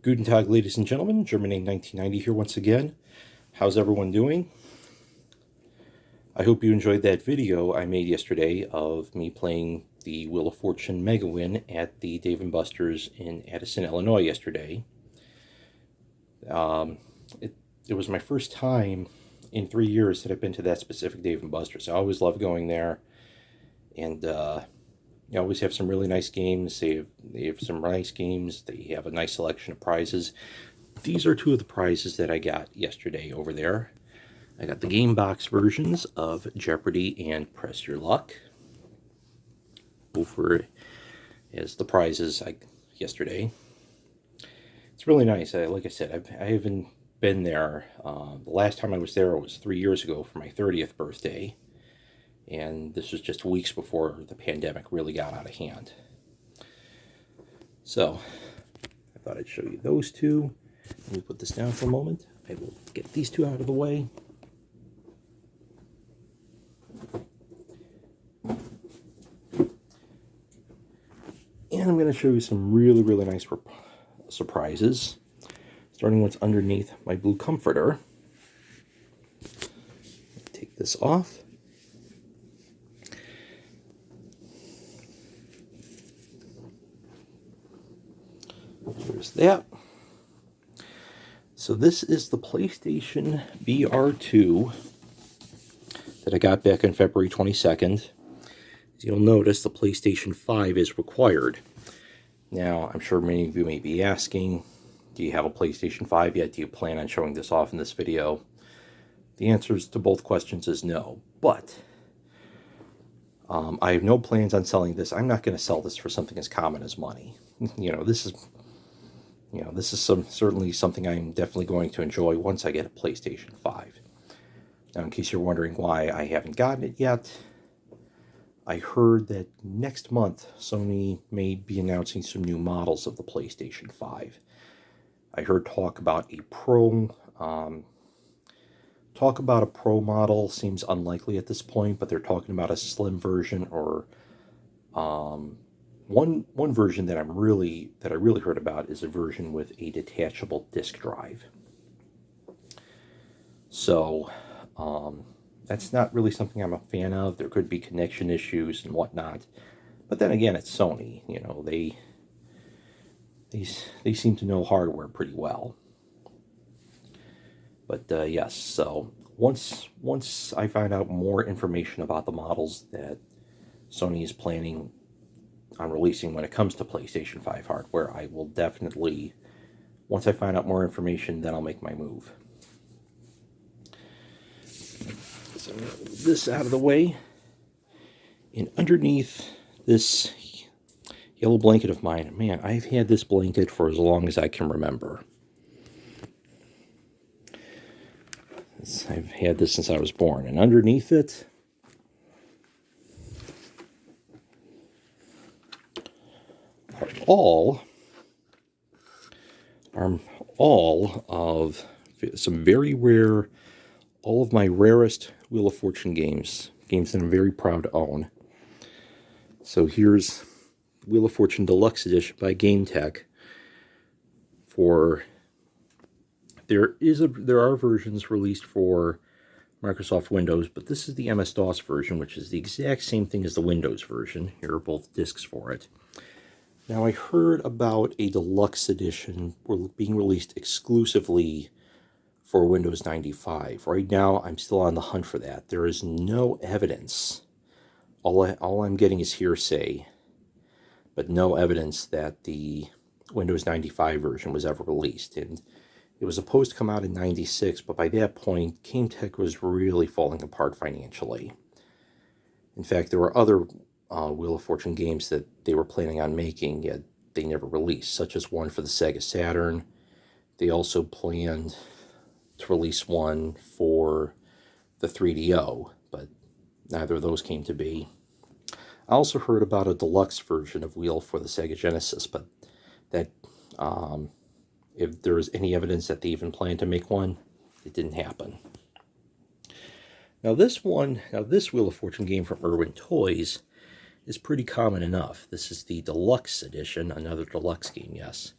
Guten Tag, ladies and gentlemen. Germany 1990 here once again. How's everyone doing? I hope you enjoyed that video I made yesterday of me playing the Wheel of Fortune Mega Win at the Dave & Buster's in Addison, Illinois yesterday. It was my first time in 3 years that I've been to that specific Dave & Buster's. I always love going there, and you always have some really nice games. They have some nice games. They have a nice selection of prizes. These are two of the prizes that I got yesterday over there. I got the game box versions of Jeopardy and Press Your Luck over as the prizes yesterday. It's really nice. Like I said, I haven't been there. The last time I was there was 3 years ago for my 30th birthday. And this was just weeks before the pandemic really got out of hand. So, I thought I'd show you those two. Let me put this down for a moment. I will get these two out of the way. And I'm going to show you some really, really nice surprises. Starting with what's underneath my blue comforter. Take this off. There's that. So this is the PlayStation VR2 that I got back on February 22nd. As you'll notice, the PlayStation 5 is required. Now, I'm sure many of you may be asking, do you have a PlayStation 5 yet? Do you plan on showing this off in this video? The answers to both questions is no, but I have no plans on selling this. I'm not going to sell this for something as common as money. This is certainly something I'm definitely going to enjoy once I get a PlayStation 5. Now, in case you're wondering why I haven't gotten it yet, I heard that next month Sony may be announcing some new models of the PlayStation 5. I heard talk about a Pro model seems unlikely at this point, but they're talking about a slim version or one version that I really heard about is a version with a detachable disk drive. So that's not really something I'm a fan of. There could be connection issues and whatnot, but then again, it's Sony. They seem to know hardware pretty well. But yes, so once I find out more information about the models that Sony is planning on releasing when it comes to PlayStation 5 hardware, I will definitely, once I find out more information, then I'll make my move. So I'm going to move this out of the way. And underneath this yellow blanket of mine, man, I've had this blanket for as long as I can remember. I've had this since I was born. And underneath it are all of some very rare, all of my rarest Wheel of Fortune games that I'm very proud to own. So here's Wheel of Fortune Deluxe Edition by GameTech. There are versions released for Microsoft Windows, but this is the MS-DOS version, which is the exact same thing as the Windows version. Here are both discs for it. Now, I heard about a deluxe edition being released exclusively for Windows 95. Right now, I'm still on the hunt for that. There is no evidence. All I'm getting is hearsay, but no evidence that the Windows 95 version was ever released. And it was supposed to come out in 96, but by that point, GameTech was really falling apart financially. In fact, there were other Wheel of Fortune games that they were planning on making, yet they never released, such as one for the Sega Saturn. They also planned to release one for the 3DO, but neither of those came to be. I also heard about a deluxe version of Wheel for the Sega Genesis, but that if there was any evidence that they even planned to make one, it didn't happen. Now this Wheel of Fortune game from Irwin Toys is pretty common enough. This is the deluxe edition, another deluxe game, yes.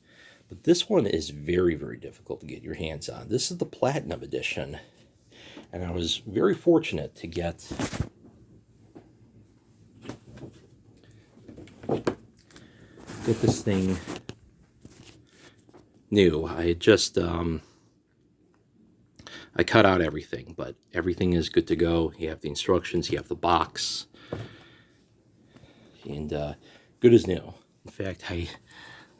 But this one is very, very difficult to get your hands on. This is the Platinum Edition. And I was very fortunate to get this thing new. I had just, I cut out everything, but everything is good to go. You have the instructions, you have the box, and good as new. In fact,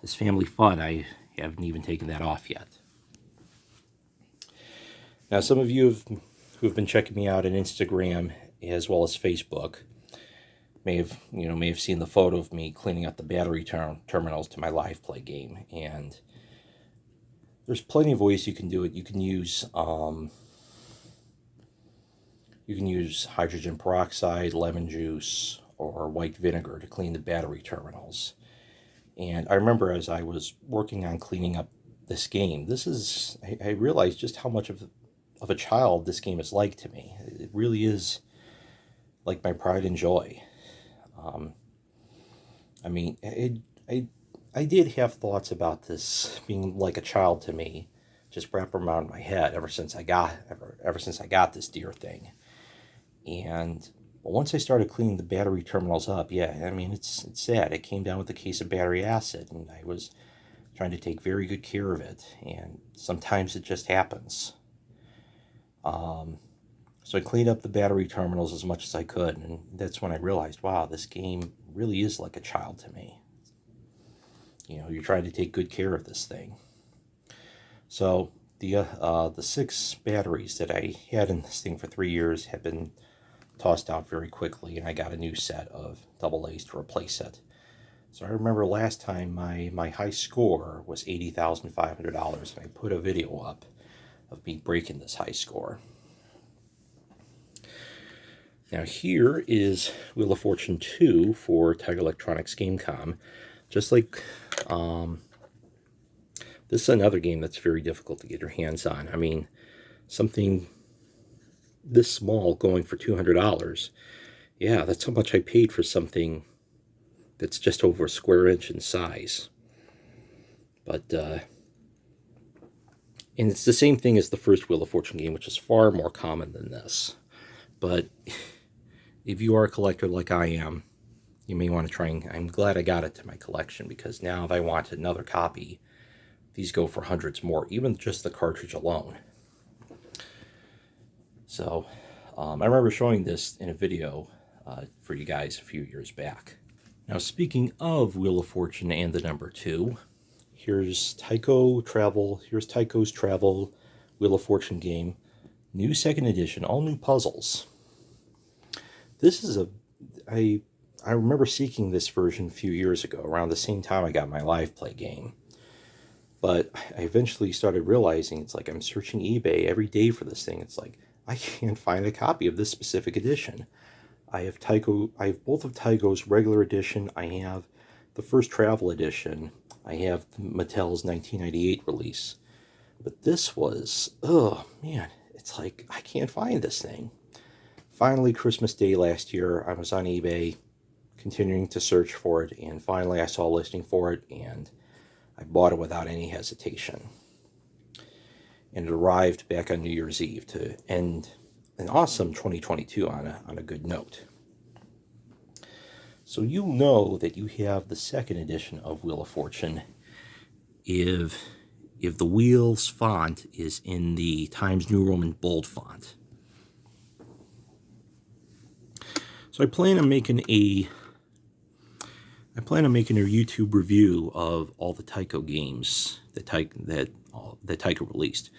this Family Fun, I haven't even taken that off yet. Now, some of you who have been checking me out on Instagram as well as Facebook may have seen the photo of me cleaning up the battery terminals to my live play game. And there's plenty of ways you can do it. You can use hydrogen peroxide, lemon juice, or white vinegar to clean the battery terminals. And I remember as I was working on cleaning up this game, I realized just how much of a child this game is like to me. It really is like my pride and joy. I mean, I did have thoughts about this being like a child to me, just wrapped around my head ever since I got this dear thing. And once I started cleaning the battery terminals up, yeah, I mean, it's sad. It came down with a case of battery acid, and I was trying to take very good care of it, and sometimes it just happens. So I cleaned up the battery terminals as much as I could, and that's when I realized, wow, this game really is like a child to me. You know, you're trying to take good care of this thing. So the 6 batteries that I had in this thing for 3 years have been tossed out very quickly, and I got a new set of AA's to replace it. So I remember last time my high score was $80,500, and I put a video up of me breaking this high score. Now here is Wheel of Fortune 2 for Taico Electronics Gamecom. Just like, this is another game that's very difficult to get your hands on. I mean, something this small going for $200. Yeah, that's how much I paid for something that's just over a square inch in size. But, and it's the same thing as the first Wheel of Fortune game, which is far more common than this. But if you are a collector like I am, you may want to try and... I'm glad I got it to my collection, because now if I want another copy, these go for hundreds more, even just the cartridge alone. So, I remember showing this in a video for you guys a few years back. Now, speaking of Wheel of Fortune and the number 2, here's Taico's Travel Wheel of Fortune game. New 2nd edition, all new puzzles. This is I remember seeking this version a few years ago, around the same time I got my live play game. But I eventually started realizing, it's like I'm searching eBay every day for this thing. It's like, I can't find a copy of this specific edition. I have both of Taico's regular edition. I have the first travel edition. I have Mattel's 1998 release. But this was, oh man, it's like, I can't find this thing. Finally, Christmas Day last year, I was on eBay continuing to search for it, and finally I saw a listing for it, and I bought it without any hesitation. And it arrived back on New Year's Eve to end an awesome 2022 on a good note. So you know that you have the 2nd edition of Wheel of Fortune if the wheel's font is in the Times New Roman bold font. So I plan on making a YouTube review of all the Taico games that Taico released.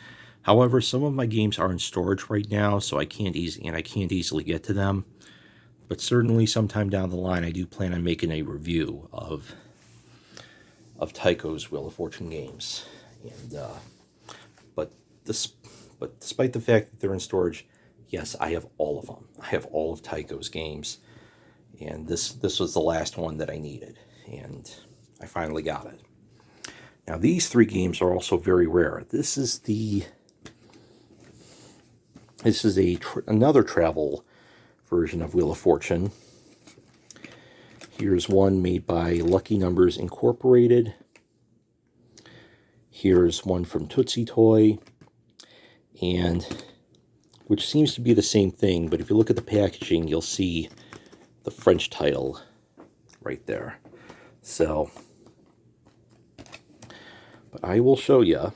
However, some of my games are in storage right now, so I can't easily get to them. But certainly sometime down the line, I do plan on making a review of Taico's Wheel of Fortune games. And but despite the fact that they're in storage, yes, I have all of them. I have all of Taico's games, and this was the last one that I needed, and I finally got it. Now, these 3 games are also very rare. This is another travel version of Wheel of Fortune. Here's one made by Lucky Numbers Incorporated. Here's one from Tootsie Toy, and which seems to be the same thing, but if you look at the packaging, you'll see the French title right there. So, but I will show you.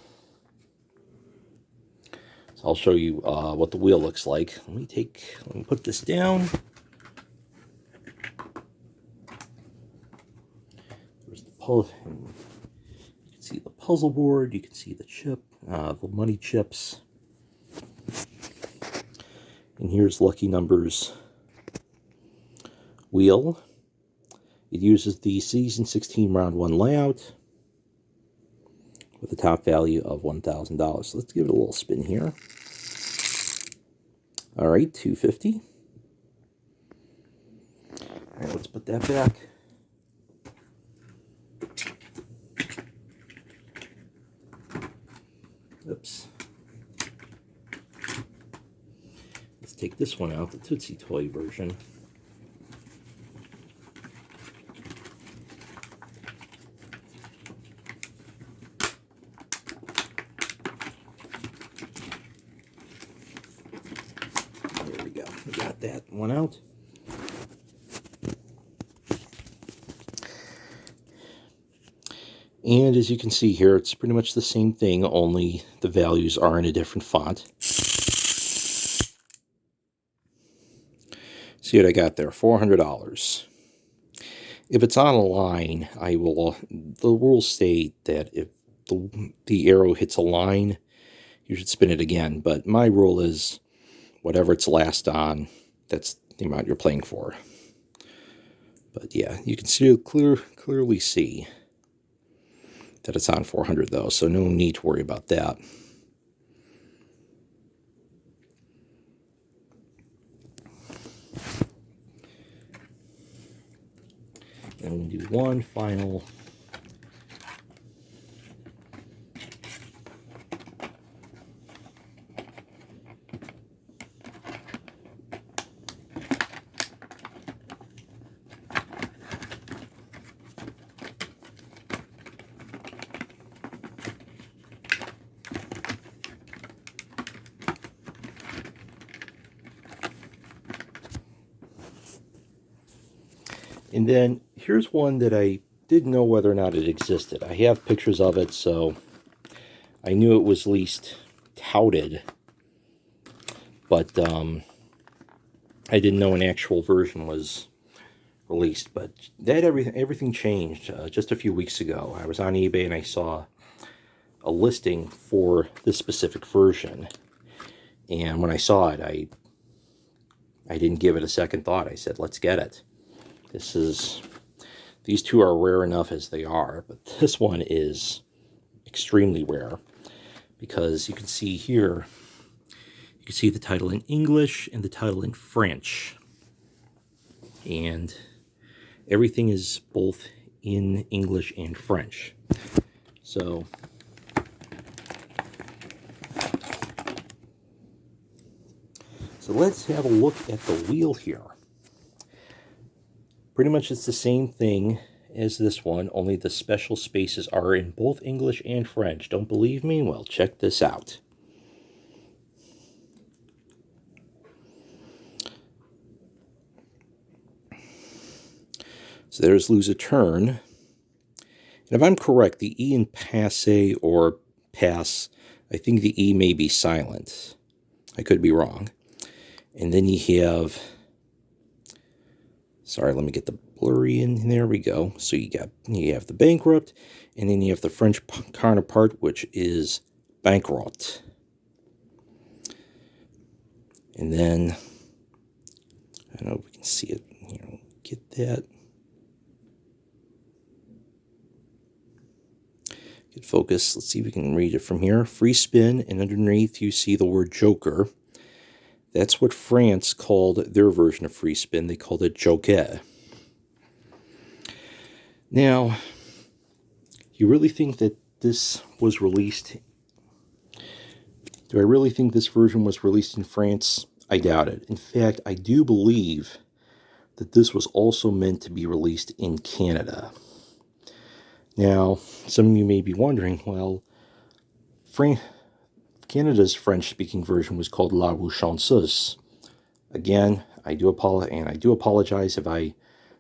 So I'll show you what the wheel looks like. Let me put this down. There's the puzzle. You can see the puzzle board. You can see the chip, the money chips. And here's Lucky Numbers wheel. It uses the Season 16 Round 1 layout with a top value of $1,000. So let's give it a little spin here. All right, $250. All right, let's put that back. Oops. Let's take this one out, the Tootsie Toy version. There we go. We got that one out. And as you can see here, it's pretty much the same thing, only the values are in a different font. See what I got there, $400. If it's on a line, the rules state that if the arrow hits a line, you should spin it again. But my rule is whatever it's last on, that's the amount you're playing for. But yeah, you can clearly see that it's on 400 though, so no need to worry about that. And we'll do one final And then here's one that I didn't know whether or not it existed. I have pictures of it, so I knew it was at least touted, but I didn't know an actual version was released. But that everything changed just a few weeks ago. I was on eBay and I saw a listing for this specific version, and when I saw it, I didn't give it a second thought. I said, let's get it. These two are rare enough as they are, but this one is extremely rare because you can see here, you can see the title in English and the title in French. And everything is both in English and French. So let's have a look at the wheel here. Pretty much it's the same thing as this one, only the special spaces are in both English and French. Don't believe me? Well, check this out. So there's lose a turn. And if I'm correct, the E in passe or pass, I think the E may be silent. I could be wrong. And then you have... Sorry, let me get the blurry in. There we go. So you have the bankrupt, and then you have the French counterpart, which is bankrupt. And then, I don't know if we can see it. Get that. Get focus. Let's see if we can read it from here. Free spin, and underneath you see the word Joker. That's what France called their version of free spin. They called it joker. Now, you really think that this was released? Do I really think this version was released in France? I doubt it. In fact, I do believe that this was also meant to be released in Canada. Now, some of you may be wondering, well, Canada's French-speaking version was called La Chanceuse. Again, I do apologize if I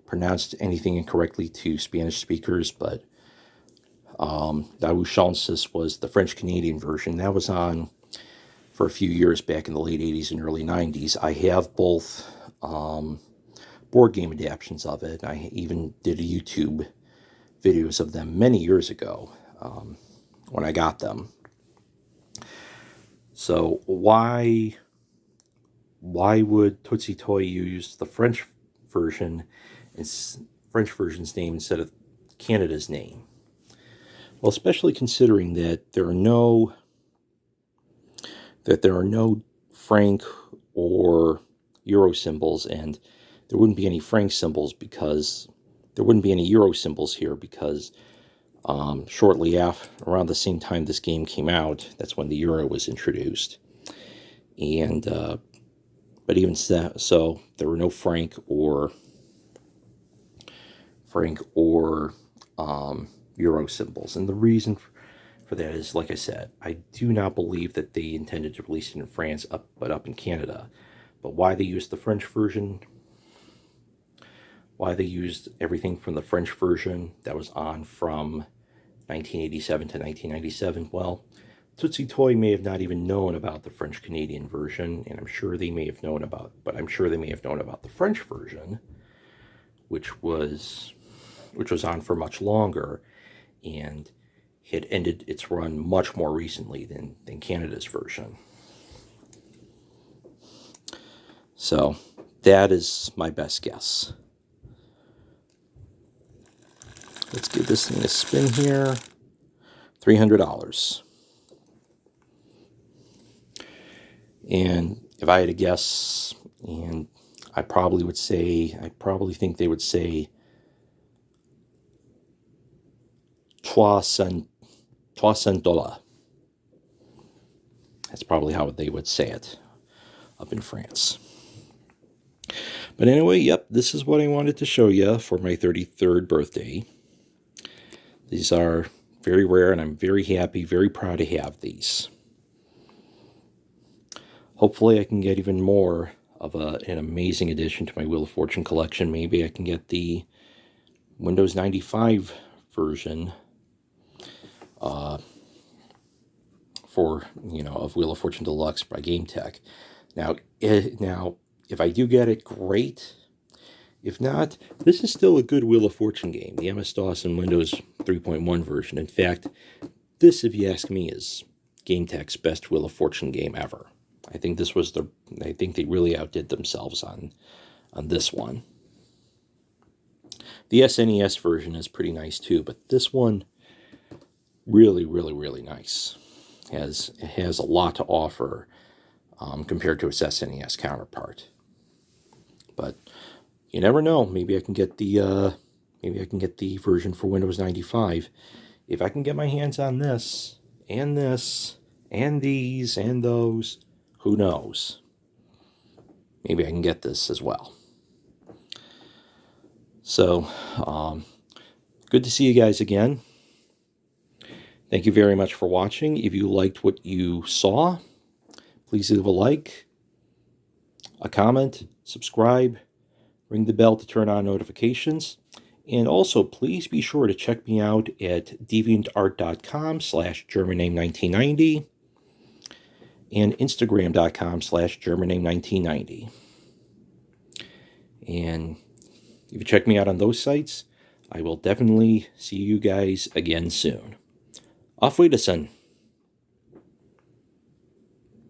pronounced anything incorrectly to Spanish speakers, but La Chanceuse was the French-Canadian version. That was on for a few years back in the late 80s and early 90s. I have both board game adaptions of it. I even did a YouTube videos of them many years ago when I got them. So why would Tootsie Toy use the French version's name instead of Canada's name? Well, especially considering that there are no franc or euro symbols, and there wouldn't be any franc symbols because there wouldn't be any euro symbols here because shortly around the same time this game came out, that's when the euro was introduced. And but even so, there were no franc or euro symbols. And the reason for that is, like I said, I do not believe that they intended to release it in France, but up in Canada. But why they used the French version, why they used everything from the French version that was on from 1987 to 1997, well, Tootsie Toy may have not even known about the French-Canadian version, and I'm sure they may have known about the French version, which was on for much longer, and had ended its run much more recently than Canada's version. So that is my best guess. Let's give this thing a spin here. $300. And if I had to guess, and I probably think they would say $300. That's probably how they would say it up in France. But anyway, yep, this is what I wanted to show you for my 33rd birthday. These are very rare, and I'm very happy, very proud to have these. Hopefully I can get even more of an amazing addition to my Wheel of Fortune collection. Maybe I can get the Windows 95 version of Wheel of Fortune Deluxe by GameTech. Now, if I do get it, great. If not, this is still a good Wheel of Fortune game, the MS-DOS and Windows 3.1 version. In fact, this, if you ask me, is GameTech's best Wheel of Fortune game ever. I think they really outdid themselves on this one. The SNES version is pretty nice too, but this one really, really, really nice. It has a lot to offer compared to its SNES counterpart. But you never know. Maybe I can get the version for Windows 95. If I can get my hands on this and these and those, who knows? Maybe I can get this as well. So, good to see you guys again. Thank you very much for watching. If you liked what you saw, please leave a like, a comment, subscribe, ring the bell to turn on notifications. And also, please be sure to check me out at deviantart.com/GermanName1990 and Instagram.com/GermanName1990. And if you check me out on those sites, I will definitely see you guys again soon. Auf Wiedersehen.